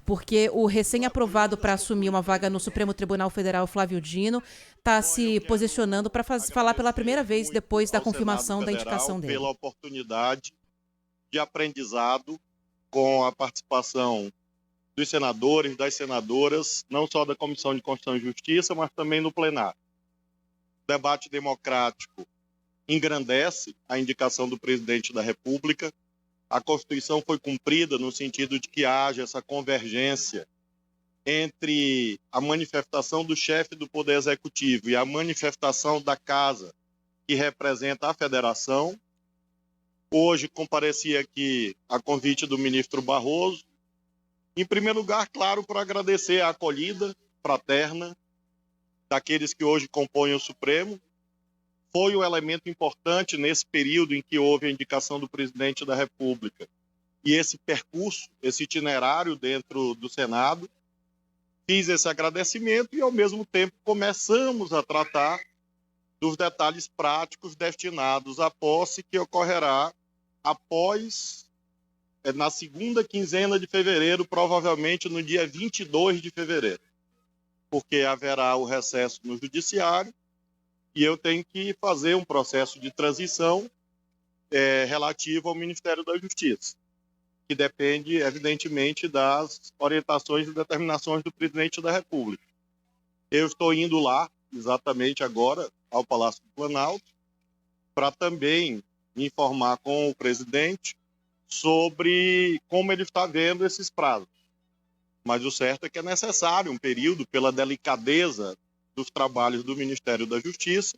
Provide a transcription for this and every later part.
porque o recém-aprovado para assumir uma vaga no Supremo Tribunal Federal, Flávio Dino, está se posicionando para falar pela primeira vez depois da confirmação da indicação dele. Pela oportunidade de aprendizado com a participação dos senadores, das senadoras, não só da Comissão de Constituição e Justiça, mas também no plenário. O debate democrático engrandece a indicação do presidente da República. A Constituição foi cumprida no sentido de que haja essa convergência entre a manifestação do chefe do Poder Executivo e a manifestação da Casa, que representa a Federação. Hoje compareci aqui a convite do ministro Barroso. Em primeiro lugar, claro, para agradecer a acolhida fraterna daqueles que hoje compõem o Supremo. Foi um elemento importante nesse período em que houve a indicação do presidente da República e esse percurso, esse itinerário dentro do Senado. Fiz esse agradecimento e, ao mesmo tempo, começamos a tratar dos detalhes práticos destinados à posse que ocorrerá na segunda quinzena de fevereiro, provavelmente no dia 22 de fevereiro, porque haverá o recesso no Judiciário e eu tenho que fazer um processo de transição relativo ao Ministério da Justiça, que depende, evidentemente, das orientações e determinações do presidente da República. Eu estou indo lá, exatamente agora, ao Palácio do Planalto, para também me informar com o presidente sobre como ele está vendo esses prazos. Mas o certo é que é necessário um período, pela delicadeza dos trabalhos do Ministério da Justiça,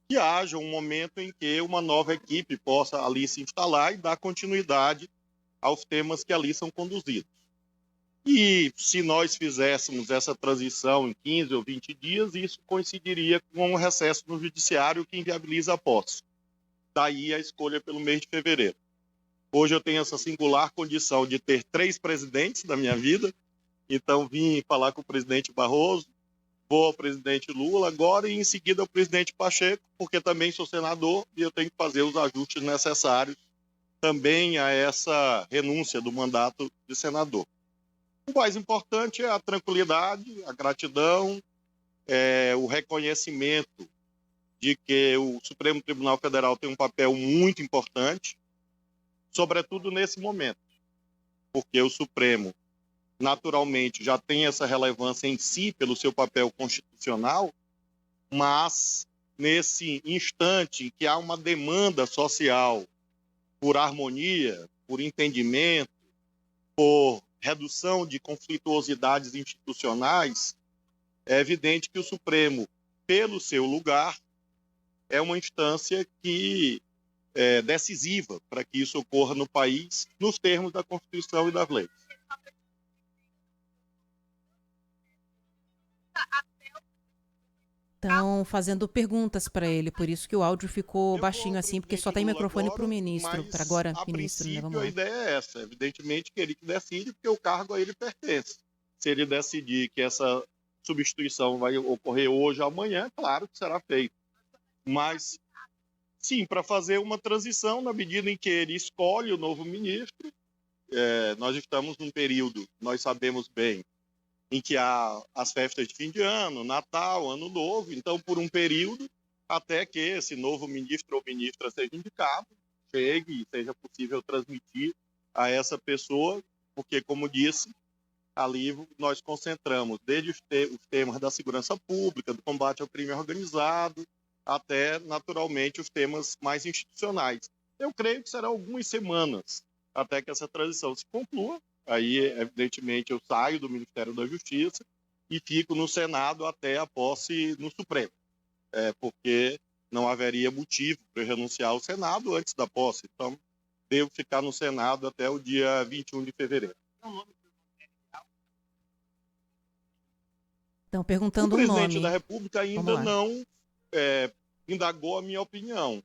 que haja um momento em que uma nova equipe possa ali se instalar e dar continuidade aos temas que ali são conduzidos. E se nós fizéssemos essa transição em 15 ou 20 dias, isso coincidiria com um recesso no Judiciário que inviabiliza a posse. Daí a escolha pelo mês de fevereiro. Hoje eu tenho essa singular condição de ter 3 presidentes da minha vida, então vim falar com o presidente Barroso, vou ao presidente Lula agora e em seguida ao presidente Pacheco, porque também sou senador e eu tenho que fazer os ajustes necessários também a essa renúncia do mandato de senador. O mais importante é a tranquilidade, a gratidão, o reconhecimento de que o Supremo Tribunal Federal tem um papel muito importante, sobretudo nesse momento, porque o Supremo, naturalmente, já tem essa relevância em si pelo seu papel constitucional, mas nesse instante em que há uma demanda social por harmonia, por entendimento, por redução de conflituosidades institucionais, é evidente que o Supremo, pelo seu lugar, é uma instância que é decisiva para que isso ocorra no país, nos termos da Constituição e das leis. Estão fazendo perguntas para ele, por isso que o áudio ficou baixinho assim, porque só tem microfone para o ministro, para agora, ministro, né? Vamos lá. A ideia é essa, evidentemente que ele que decide, porque o cargo a ele pertence. Se ele decidir que essa substituição vai ocorrer hoje ou amanhã, claro que será feito. Mas, sim, para fazer uma transição, na medida em que ele escolhe o novo ministro, nós estamos num período, nós sabemos bem, em que há as festas de fim de ano, Natal, Ano Novo, então por um período, até que esse novo ministro ou ministra seja indicado, chegue e seja possível transmitir a essa pessoa, porque, como disse, ali nós concentramos desde os temas da segurança pública, do combate ao crime organizado, até, naturalmente, os temas mais institucionais. Eu creio que serão algumas semanas até que essa transição se conclua. Aí, evidentemente, eu saio do Ministério da Justiça e fico no Senado até a posse no Supremo, porque não haveria motivo para eu renunciar ao Senado antes da posse. Então, devo ficar no Senado até o dia 21 de fevereiro. Estão perguntando o nome. O presidente da República ainda não indagou a minha opinião.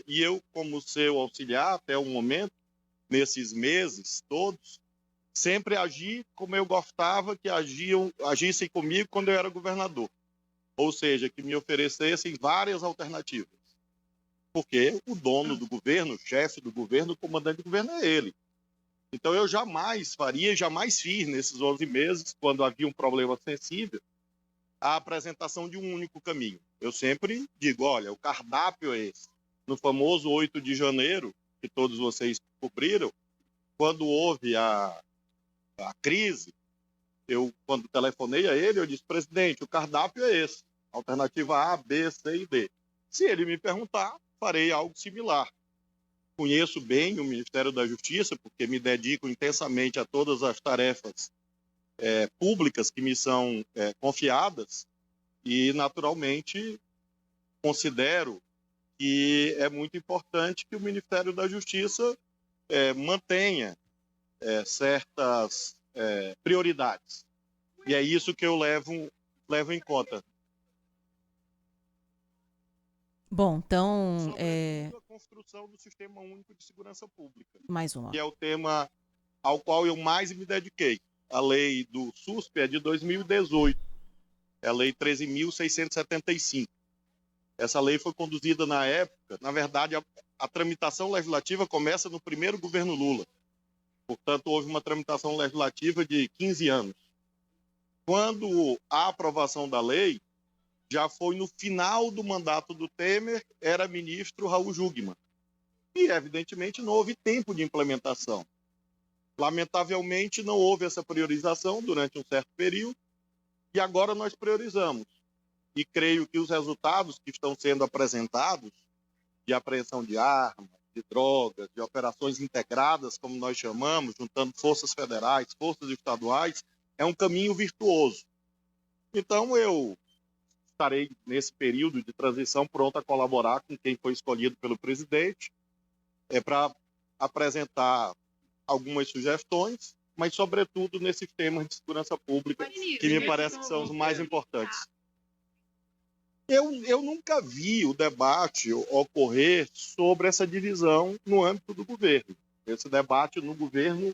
E eu, como seu auxiliar até o momento, nesses meses todos, sempre agi como eu gostava que agissem comigo quando eu era governador. Ou seja, que me oferecessem várias alternativas. Porque o dono do governo, o chefe do governo, o comandante do governo é ele. Então, eu jamais faria, jamais fiz nesses 11 meses, quando havia um problema sensível, a apresentação de um único caminho. Eu sempre digo, olha, o cardápio é esse. No famoso 8 de janeiro, que todos vocês cobriram, quando houve a crise, quando telefonei a ele, eu disse, presidente, o cardápio é esse. Alternativa A, B, C e D. Se ele me perguntar, farei algo similar. Conheço bem o Ministério da Justiça, porque me dedico intensamente a todas as tarefas públicas que me são confiadas e, naturalmente, considero que é muito importante que o Ministério da Justiça mantenha certas prioridades. E é isso que eu levo em conta. Bom, então... Sobretudo a construção do Sistema Único de Segurança Pública. Mais uma. Que é o tema ao qual eu mais me dediquei. A lei do SUSP é de 2018. É a lei 13.675. Essa lei foi conduzida na época, na verdade, a tramitação legislativa começa no primeiro governo Lula. Portanto, houve uma tramitação legislativa de 15 anos. Quando a aprovação da lei, já foi no final do mandato do Temer, era ministro Raul Jungmann. E, evidentemente, não houve tempo de implementação. Lamentavelmente, não houve essa priorização durante um certo período, e agora nós priorizamos. E creio que os resultados que estão sendo apresentados, de apreensão de armas, de drogas, de operações integradas, como nós chamamos, juntando forças federais, forças estaduais, é um caminho virtuoso. Então, eu estarei, nesse período de transição, pronto a colaborar com quem foi escolhido pelo presidente, para apresentar algumas sugestões, mas, sobretudo, nesses temas de segurança pública, que me parece que são os mais importantes. Eu nunca vi o debate ocorrer sobre essa divisão no âmbito do governo. Esse debate no governo,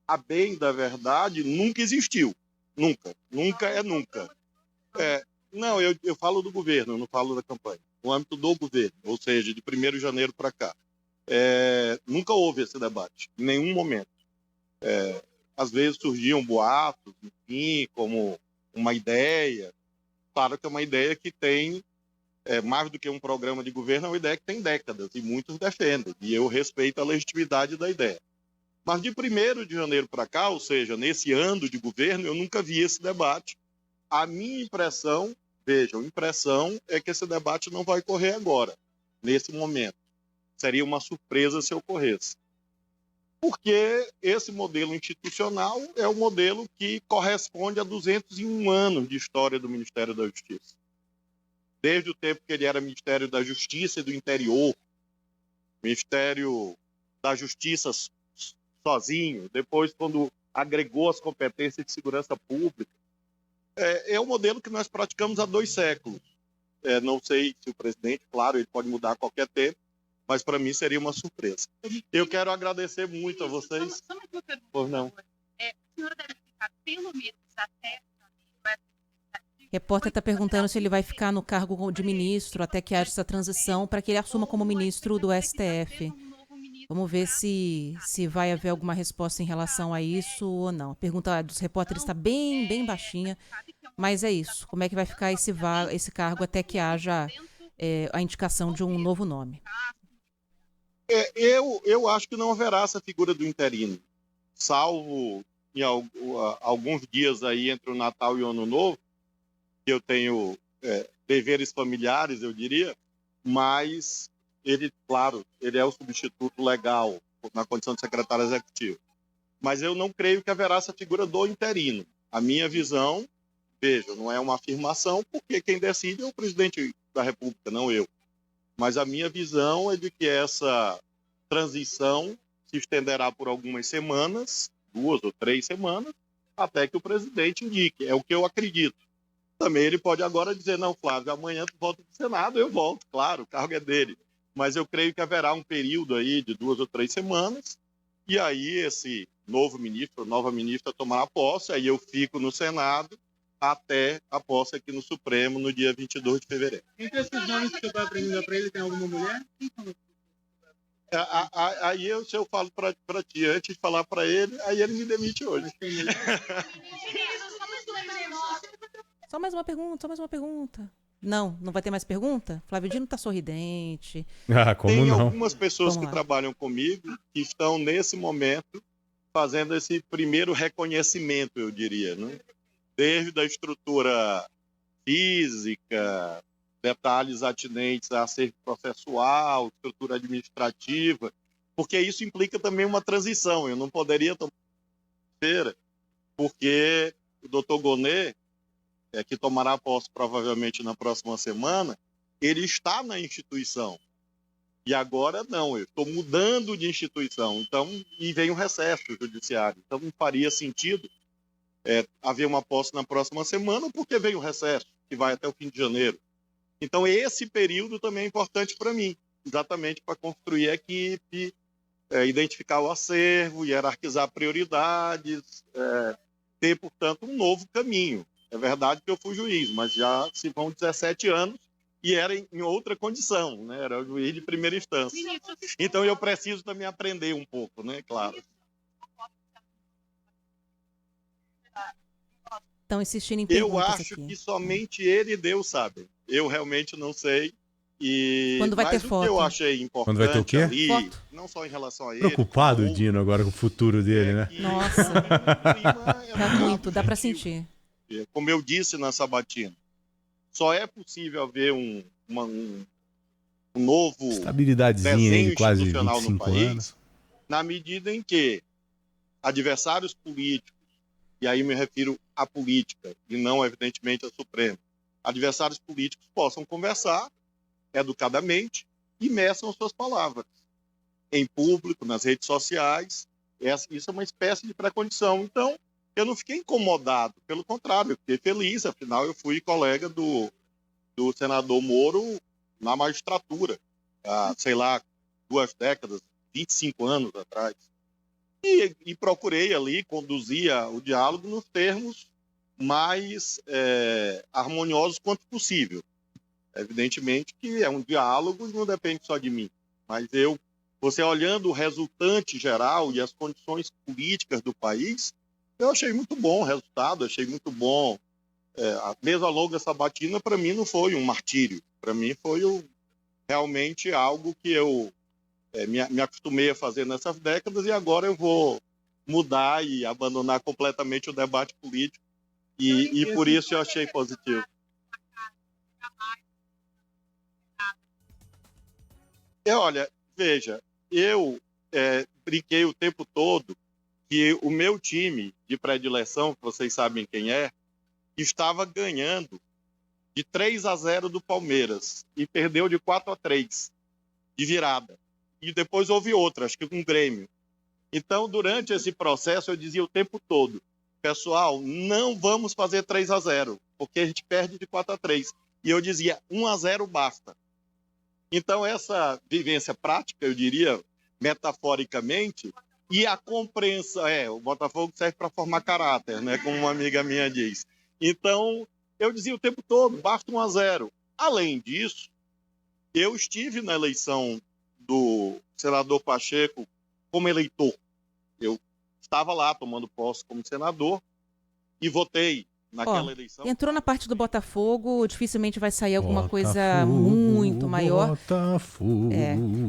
a bem da verdade, nunca existiu. Nunca. Nunca é nunca. Não, eu falo do governo, eu não falo da campanha. No âmbito do governo, ou seja, de 1º de janeiro para cá. Nunca houve esse debate, em nenhum momento. Às vezes surgiam boatos, enfim, como uma ideia. Claro que é uma ideia que tem, mais do que um programa de governo, é uma ideia que tem décadas, e muitos defendem, e eu respeito a legitimidade da ideia. Mas de 1º de janeiro para cá, ou seja, nesse ano de governo, eu nunca vi esse debate. A minha impressão, vejam, impressão é que esse debate não vai ocorrer agora, nesse momento. Seria uma surpresa se ocorresse. Porque esse modelo institucional é o modelo que corresponde a 201 anos de história do Ministério da Justiça. Desde o tempo que ele era Ministério da Justiça e do Interior, Ministério da Justiça sozinho, depois quando agregou as competências de segurança pública. É um modelo que nós praticamos há 2 séculos. Não sei se o presidente, claro, ele pode mudar a qualquer tempo, mas para mim seria uma surpresa. Eu quero agradecer muito a vocês. Só uma pergunta, por não. A senhora deve ficar pelo menos até... O repórter está perguntando se ele vai ficar no cargo de ministro até que haja essa transição para que ele assuma como ministro do STF. Vamos ver se vai haver alguma resposta em relação a isso ou não. A pergunta dos repórteres está bem baixinha, mas é isso. Como é que vai ficar esse cargo até que haja a indicação de um novo nome? Eu acho que não haverá essa figura do interino, salvo em alguns dias aí entre o Natal e o Ano Novo, que eu tenho deveres familiares, eu diria, mas ele, claro, ele é o substituto legal na condição de secretário executivo. Mas eu não creio que haverá essa figura do interino. A minha visão, veja, não é uma afirmação, porque quem decide é o presidente da República, não eu. Mas a minha visão é de que essa transição se estenderá por algumas semanas, 2 ou 3 semanas, até que o presidente indique. É o que eu acredito. Também ele pode agora dizer, não, Flávio, amanhã tu volta para o Senado, eu volto, claro, o cargo é dele. Mas eu creio que haverá um período aí de 2 ou 3 semanas, e aí esse novo ministro, nova ministra tomará posse, aí eu fico no Senado até a posse aqui no Supremo no dia 22 de fevereiro. Entre esses nomes que eu estou aprendendo para ele, tem alguma mulher? Se eu falo para ti, antes de falar para ele, aí ele me demite hoje. Meninos, vamos lembrar. Só mais uma pergunta. Não vai ter mais pergunta? Flávio Dino tá sorridente. Ah, como Tem não? algumas pessoas Vamos que lá. trabalham comigo que estão nesse momento fazendo esse primeiro reconhecimento, eu diria, né? Desde a estrutura física, detalhes atinentes a acervo processual, estrutura administrativa, porque isso implica também uma transição. Eu não poderia tomar feira, porque o doutor Gonê, que tomará posse provavelmente na próxima semana, ele está na instituição. E agora não, eu estou mudando de instituição. Então, e vem o recesso judiciário. Então, não faria sentido haver uma posse na próxima semana, porque vem o recesso, que vai até o fim de janeiro. Então, esse período também é importante para mim, exatamente para construir a equipe, identificar o acervo, hierarquizar prioridades, ter, portanto, um novo caminho. É verdade que eu fui juiz, mas já se vão 17 anos e era em outra condição, né? Era juiz de primeira instância. Então, eu preciso também aprender um pouco, né? Claro. Estão insistindo em Eu perguntas acho aqui. que somente ele e Deus sabem. Eu realmente não sei. Quando vai mas ter o foto? que eu achei importante Quando vai ter o quê? ali, Foto. não só em relação a ele... Preocupado, como Dino, agora com o futuro dele, né? que Nossa. o clima é Tá muito, dá pra gentil. sentir. Como eu disse na sabatina, só é possível haver um novo Estabilidadezinha aí desenho de quase institucional no 25 país, anos. na medida em que adversários políticos, e aí me refiro à política, e não, evidentemente, ao Supremo, adversários políticos possam conversar educadamente e meçam suas palavras em público, nas redes sociais. Isso é uma espécie de pré-condição. Então, eu não fiquei incomodado, pelo contrário, eu fiquei feliz, afinal eu fui colega do senador Moro na magistratura, há, sei lá, 2 décadas, 25 anos atrás. E procurei ali conduzir o diálogo nos termos mais harmoniosos quanto possível. Evidentemente que é um diálogo e não depende só de mim, mas você olhando o resultante geral e as condições políticas do país, eu achei muito bom o resultado, achei muito bom. Mesmo ao longo dessa batina, para mim não foi um martírio, para mim foi realmente algo que eu me acostumei a fazer nessas décadas e agora eu vou mudar e abandonar completamente o debate político e por isso eu achei positivo. Olha, veja, eu brinquei o tempo todo que o meu time de predileção, que vocês sabem quem é, estava ganhando de 3-0 do Palmeiras e perdeu de 4-3 de virada. E depois houve outra, acho que com o Grêmio. Então, durante esse processo, eu dizia o tempo todo, pessoal, não vamos fazer 3-0, porque a gente perde de 4-3. E eu dizia, 1-0 basta. Então, essa vivência prática, eu diria, metaforicamente, e a compreensão... o Botafogo serve para formar caráter, né, como uma amiga minha diz. Então, eu dizia o tempo todo, basta 1-0. Além disso, eu estive na eleição do senador Pacheco como eleitor. Eu estava lá tomando posse como senador e votei naquela eleição. Entrou na parte do Botafogo, dificilmente vai sair alguma Botafogo, coisa muito maior. Botafogo,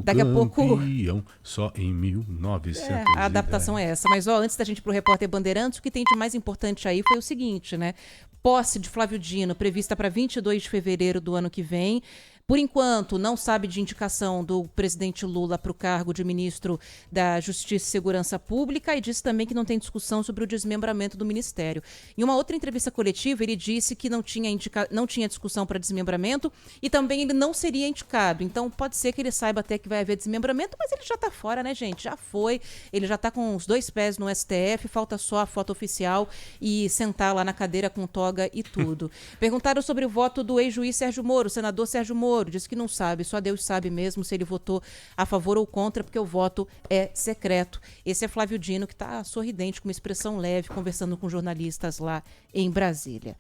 daqui a pouco campeão, só em 1910. a adaptação é essa. Mas antes da gente ir pro Repórter Bandeirantes, o que tem de mais importante aí foi o seguinte, né? Posse de Flávio Dino prevista para 22 de fevereiro do ano que vem. Por enquanto, não sabe de indicação do presidente Lula para o cargo de ministro da Justiça e Segurança Pública e disse também que não tem discussão sobre o desmembramento do ministério. Em uma outra entrevista coletiva, ele disse que não tinha discussão para desmembramento e também ele não seria indicado. Então, pode ser que ele saiba até que vai haver desmembramento, mas ele já está fora, né, gente? Já foi. Ele já está com os 2 pés no STF, falta só a foto oficial e sentar lá na cadeira com toga e tudo. Perguntaram sobre o voto do ex-juiz Sérgio Moro, o senador Sérgio Moro. Disse que não sabe, só Deus sabe mesmo se ele votou a favor ou contra, porque o voto é secreto. Esse é Flávio Dino, que está sorridente, com uma expressão leve, conversando com jornalistas lá em Brasília.